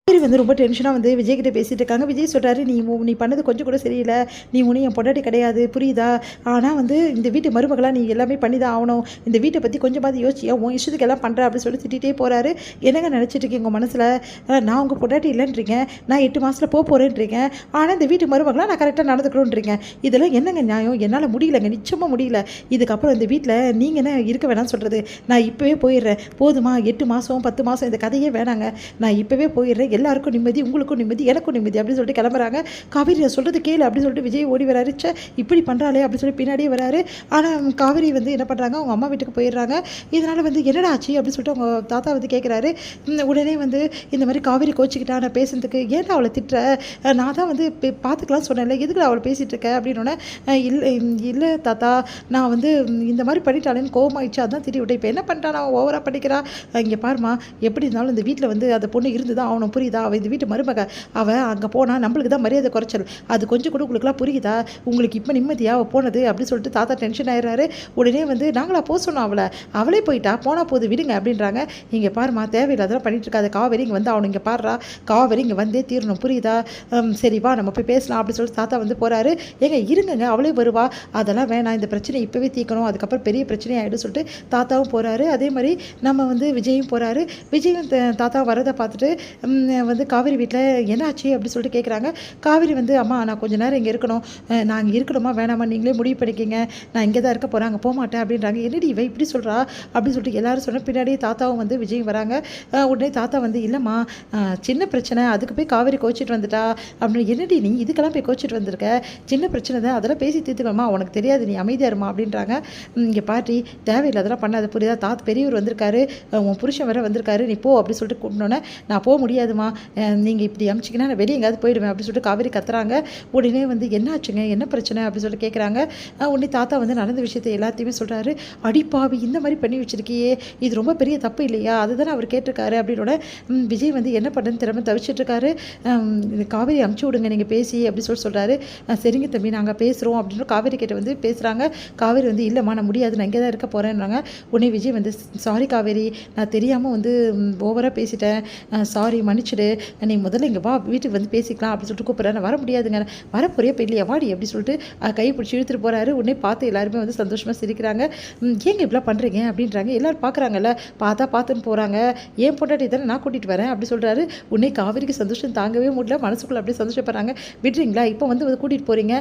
காவேரி வந்து ரொம்ப டென்ஷனாக வந்து விஜய் கிட்ட பேசிட்டு இருக்காங்க. விஜய் சொல்கிறாரு, நீ பண்ணது கொஞ்சம் கூட சரியில்லை, நீ ஒன்றும் என் பொண்டாட்டி கிடையாது புரியுதா, ஆனால் வந்து இந்த வீட்டு மருமகளாக நீ எல்லாமே பண்ணி தான் ஆகணும், இந்த வீட்டை பற்றி கொஞ்சமாவது யோசிச்சியா, உன் இஷ்டத்துக்கு எல்லாம் பண்ணுற அப்படின்னு சொல்லி திட்டிகிட்டே போகிறாரு. என்னங்க நினச்சிட்டு இருக்கீங்க உங்கள் மனசில், நான் உங்கள் பொண்டாட்டி இல்லைன்றீங்க, நான் 8 மாதத்தில் போகிறேன்றீங்க, ஆனால் இந்த வீட்டு மருமகளாக நான் கரெக்டாக நடந்துக்கணுன்றீங்க, இதெல்லாம் என்னங்க நியாயம், என்னால் முடியலங்க, நிச்சயமாக முடியல, இதுக்கப்புறம் இந்த வீட்டில் நீங்கள் என்ன இருக்க வேணாம்னு சொல்கிறது, நான் இப்போவே போயிடுறேன், போதுமா 8 மாதம் 10 மாதம் இந்த கதையே வேணாங்க, நான் இப்போவே போயிடுறேன், எல்லாருக்கும் நிம்மதி, உங்களுக்கும் நிம்மதி, எனக்கும் நிம்மதி அப்படின்னு சொல்லிட்டு கிளம்புறாங்க. காவேரி சொல்கிறது கேளு அப்படின்னு சொல்லிட்டு விஜய் ஓடி வராரு. இப்படி பண்ணுறாளே அப்படின்னு சொல்லி பின்னாடியே வராரு. ஆனால் காவேரி வந்து என்ன பண்ணுறாங்க, அவங்க அம்மா வீட்டுக்கு போயிடுறாங்க. இதனால் வந்து என்னடா ஆச்சு அப்படின்னு சொல்லிட்டு அவங்க தாத்தா வந்து கேட்குறாரு. உடனே வந்து இந்த மாதிரி காவேரி கோச்சிக்கிட்டா நான் பேசுறதுக்கு, ஏன்டா அவளை திட்டுற, நான் தான் வந்து பார்த்துக்கலாம் சொன்னேன்ல, எதுக்கு அவளை பேசிகிட்டு இருக்கேன் அப்படின்னோடனே, இல்லை இல்லை தாத்தா, நான் வந்து இந்த மாதிரி பண்ணிட்டாலேன்னு கோவமாயிடுச்சு, அதான் திட்டி விட்டேன், இப்போ என்ன பண்ணிட்டான், அவன் ஓவராக பண்ணிக்கிறா, இங்கே பாருமா, எப்படி இருந்தாலும் இந்த வீட்டில் வந்து அந்த பொண்ணு இருந்து தான் அவனை புரியுதா, அவள் இந்த வீட்டு மருமக, அவள் அங்கே போனால் நம்மளுக்கு தான் மரியாதை குறைச்சல், அது கொஞ்சம் கூட உங்களுக்குலாம் புரியுதா, உங்களுக்கு இப்போ நிம்மதியாக அவள் போனது அப்படின்னு சொல்லிட்டு தாத்தா டென்ஷன் ஆயிடுறாரு. உடனே வந்து நாங்களா போக சொன்னோம், அவளே போயிட்டா, போனால் போது விடுங்க அப்படின்றாங்க. இங்கே பாருமா, தேவையில்லாதான் பண்ணிட்டு இருக்காது காவேரி, இங்கே வந்து அவனை இங்கே பாடுறா, காவேரி இங்கே வந்தே தீரணும் புரியுதா, சரி வா நம்ம போய் பேசலாம் அப்படின்னு சொல்லிட்டு தாத்தா வந்து போகிறாரு. ஏங்க இருங்கங்க, அவளே வருவா, அதெல்லாம் வேணாம், இந்த பிரச்சனை இப்போவே தீர்க்கணும், அதுக்கப்புறம் பெரிய பிரச்சனை ஆகிடும் சொல்லிட்டு தாத்தாவும் போகிறாரு. அதே மாதிரி நம்ம வந்து விஜயும் போகிறாரு. விஜயும் தாத்தா வரதை பார்த்துட்டு வந்து காவேரி வீட்டில் என்னாச்சு அப்படின்னு சொல்லிட்டு கேட்குறாங்க. காவேரி வந்து அம்மா நான் கொஞ்சம் நேரம் இங்கே இருக்கணும், நான் இங்கே இருக்கணுமா வேணாமா நீங்களே முடிவு பண்ணிக்கிங்க, நான் இங்கே தான் இருக்க போகிறேன், அங்கே போக மாட்டேன் அப்படின்றாங்க. என்னடி இவ இப்படி சொல்கிறா அப்படின்னு சொல்லிட்டு எல்லாரும் சொன்ன பின்னாடியே தாத்தாவும் வந்து விஜயும் வராங்க. உடனே தாத்தா வந்து இல்லைம்மா, சின்ன பிரச்சனை, அதுக்கு போய் காவேரி கோச்சிட்டு வந்துட்டா அப்படின்னு. என்னடி நீ இதுக்கெல்லாம் போய் கோச்சிட்டு வந்திருக்க, சின்ன பிரச்சனை தான், அதெல்லாம் பேசி தீர்த்துக்கலாமா, உனக்கு தெரியாது, நீ அமைதியாக இருமா அப்படின்றாங்க. இங்கே பாட்டி தேவையில்லை அதெல்லாம் பண்ணாது புரியுதா, பெரியவர் வந்திருக்காரு, உன் புருஷன் வேற வந்திருக்காரு, நீ போ அப்படின்னு சொல்லிட்டு கூப்பிட்டோன்னே, நான் போக முடியாதுமா, நீங்கள் இப்படி அமிச்சிங்கன்னா நான் வெளியே எங்கேயாவது போயிடுவேன் அப்படின்னு சொல்லிட்டு காவேரி கத்துறாங்க. உடனே வந்து என்ன ஆச்சுங்க, என்ன பிரச்சனை அப்படின்னு சொல்லிட்டு கேட்குறாங்க. உடனே தாத்தா வந்து நடந்த விஷயத்தை எல்லாத்தையுமே சொல்கிறாரு. அடிப்பாவி இந்த மாதிரி பண்ணி வச்சிருக்கியே, இது ரொம்ப பெரிய தப்பு இல்லையா, அதுதானே அவர் கேட்டிருக்காரு அப்படின்னோட விஜய் வந்து என்ன பண்ணுன்னு திறமை தவிச்சிட்ருக்காரு. காவேரி அமுச்சு விடுங்க நீங்கள் பேசி அப்படின்னு சொல்கிறாரு. சரிங்க தம்பி நாங்கள் பேசுகிறோம் அப்படின்னு காவேரி கிட்ட வந்து பேசுகிறாங்க. காவேரி வந்து இல்லைம்மா நான் முடியாது, நான் இங்கே தான் இருக்க போகிறேன்றாங்க. உடனே விஜய் வந்து சாரி காவேரி, நான் தெரியாமல் வந்து ஓவராக பேசிட்டேன், சாரி மன்னிச்சிடு, நீ முதல்ல இங்கே வா வீட்டுக்கு வந்து பேசிக்கலாம் அப்படின்னு சொல்லிட்டு கூப்பிட்றேன். வர முடியாதுங்க, வரப்போறியா பெரிய வாடி அப்படி சொல்லிட்டு கை பிடிச்சி இழுத்துட்டு போகிறாரு. உடனே பார்த்து எல்லாருமே வந்து சந்தோஷமாக சிரிக்கிறாங்க. ஏங்க இப்படிலாம் பண்ணுறீங்க அப்படின்றாங்க. எல்லோரும் பார்க்குறாங்கல்ல, பார்த்துன்னு போகிறாங்க, ஏன் பொண்டாட்டி தானே நான் கூட்டிகிட்டு வரேன் அப்படி சொல்கிறாரு. உடனே காவேரிக்கு சந்தோஷம் தாங்கவே முடியல, மனசுக்குள்ளே அப்படியே சந்தோஷப்படுறாங்க. விடுறீங்களா, இப்போ வந்து கூட்டிகிட்டு போகிறீங்க,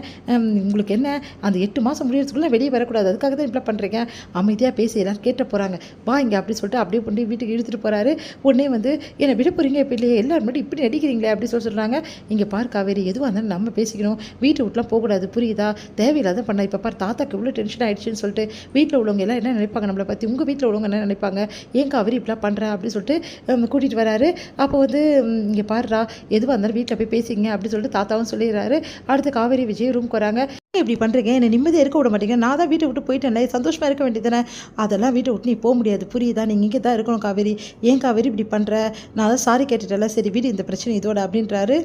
உங்களுக்கு என்ன அந்த 8 மாதம் முடியறதுக்குள்ளே வெளியே வரக்கூடாது, அதுக்காக தான் இப்படிலாம் பண்ணுறீங்க, அமைதியாக பேசி எல்லோரும் கேட்ட போகிறாங்க, வா இங்கே அப்படி சொல்லிட்டு அப்படியே கொண்டு வீட்டுக்கு இழுத்துட்டு போகிறாரு. உடனே வந்து என்னை விட போகிறீங்க இப்போ இல்லையே, எல்லாரும் மட்டும் இப்படி நடிக்கிறீங்களே அப்படி சொல்கிறாங்க. இங்கே பார் காவேரி, எதுவாக இருந்தாலும் நம்ம பேசிக்கணும், வீட்டை விட்டுலாம் போகக்கூடாது புரியுதா, தேவையில்லாத பண்ண, இப்போ பார் தாத்தாக்கு இவ்வளோ டென்ஷன் ஆகிடுச்சின்னு சொல்லிட்டு வீட்டில் உள்ளவங்க எல்லாம் என்ன நினைப்பாங்க நம்மளை பற்றி, உங்கள் வீட்டில் உள்ளவங்க என்ன நினைப்பாங்க, ஏன் காவேரி இப்படிலாம் பண்ணுறா அப்படின்னு சொல்லிட்டு கூட்டிகிட்டு வராரு. அப்போ வந்து இங்கே பாருடா, எதுவாக இருந்தாலும் வீட்டில் போய் பேசிங்க அப்படின்னு சொல்லிட்டு தாத்தாவும் சொல்லிடுறாரு. அடுத்து காவேரி விஜய் ரூம்க்கு வராங்க. இப்படி பண்ணுறீங்க, என்னை நிம்மதியாக இருக்க விட மாட்டேங்க, நான் தான் வீட்டை விட்டு போயிட்டேன்ல, சந்தோஷமாக இருக்க வேண்டியதானே, அதெல்லாம் வீட்டை விட்டு நீ போக முடியாது புரியுதா, நீங்கள் இங்கே தான் இருக்கணும் காவேரி, ஏன் காவேரி இப்படி பண்ணுற, நான் தான் சாரி கேட்டுட்டேன்ல, சரி வீடு இந்த பிரச்சனை இதோட அப்படின்றாரு.